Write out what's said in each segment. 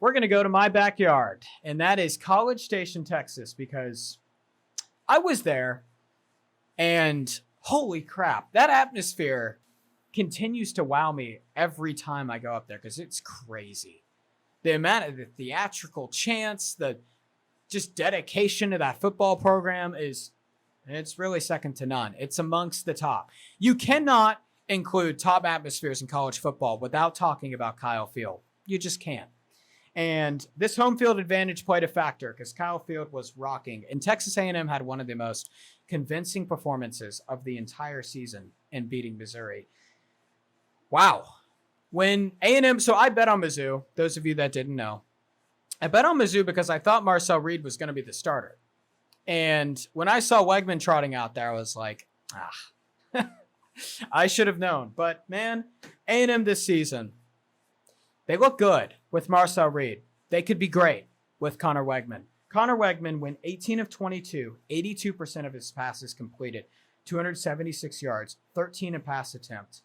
we're going to go to my backyard, and that is College Station, Texas, because I was there, and holy crap, that atmosphere continues to wow me every time I go up there because it's crazy. The amount of the theatrical chants, the just dedication to that football program it's really second to none. It's amongst the top. You cannot include top atmospheres in college football without talking about Kyle Field. You just can't. And this home field advantage played a factor because Kyle Field was rocking. And Texas A&M had one of the most convincing performances of the entire season in beating Missouri. Wow. When A&M, so I bet on Mizzou, those of you that didn't know. I bet on Mizzou because I thought Marcel Reed was going to be the starter. And when I saw Wegman trotting out there, I was like, I should have known. But man, A&M this season, they look good with Marcel Reed. They could be great with Connor Wegman. Connor Wegman went 18 of 22, 82% of his passes completed, 276 yards, 13 in pass attempt.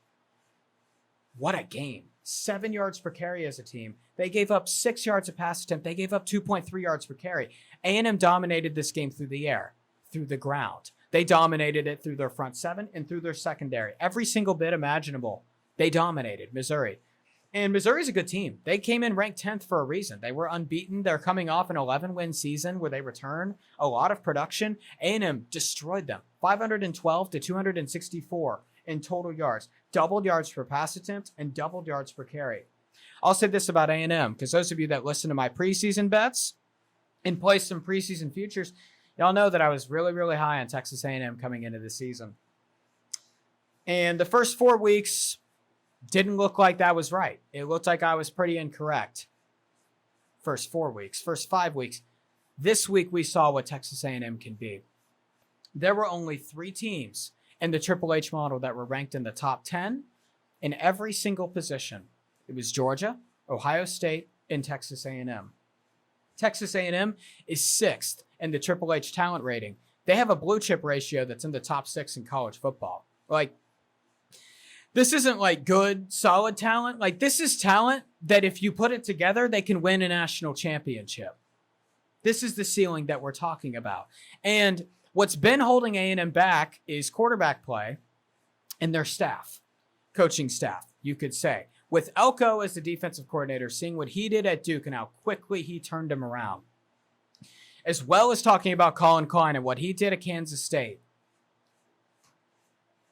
What a game. 7 yards per carry as a team. They gave up 6 yards of pass attempt. They gave up 2.3 yards per carry. A&M dominated this game through the air, through the ground. They dominated it through their front seven and through their secondary. Every single bit imaginable, they dominated Missouri. And Missouri's a good team. They came in ranked 10th for a reason. They were unbeaten. They're coming off an 11-win season where they return a lot of production. A&M destroyed them, 512 to 264 in total yards, doubled yards per pass attempt, and doubled yards per carry. I'll say this about A&M, because those of you that listen to my preseason bets and play some preseason futures, y'all know that I was really, really high on Texas A&M coming into the season. And the first 4 weeks didn't look like that was right. It looked like I was pretty incorrect. First 4 weeks, first 5 weeks. This week we saw what Texas A&M can be. There were only 3 teams in the Triple H model that were ranked in the top 10 in every single position. It was Georgia, Ohio State, and Texas A&M. Texas A&M is 6th in the Triple H talent rating. They have a blue chip ratio that's in the top 6 in college football. Like, this isn't like good, solid talent. Like, this is talent that if you put it together, they can win a national championship. This is the ceiling that we're talking about. And what's been holding A&M back is quarterback play and their staff, coaching staff, you could say. With Elko as the defensive coordinator, seeing what he did at Duke and how quickly he turned him around, as well as talking about Colin Klein and what he did at Kansas State.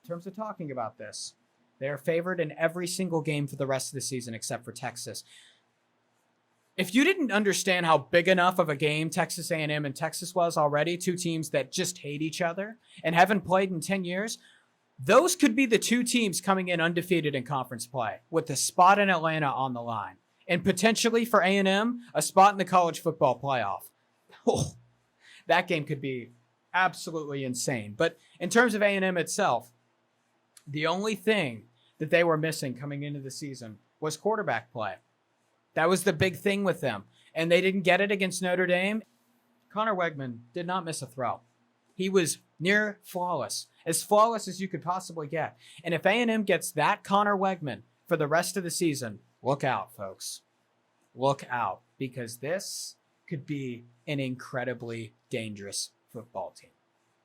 In terms of talking about this, they are favored in every single game for the rest of the season except for Texas. If you didn't understand how big enough of a game Texas A&M and Texas was already, 2 teams that just hate each other and haven't played in 10 years, those could be the 2 teams coming in undefeated in conference play with a spot in Atlanta on the line. And potentially for A&M, a spot in the college football playoff. Oh, that game could be absolutely insane. But in terms of A&M itself, the only thing that they were missing coming into the season was quarterback play. That was the big thing with them. And they didn't get it against Notre Dame. Connor Wegman did not miss a throw. He was near flawless as you could possibly get. And if A&M gets that Connor Wegman for the rest of the season, look out, folks. Look out, because this could be an incredibly dangerous football team.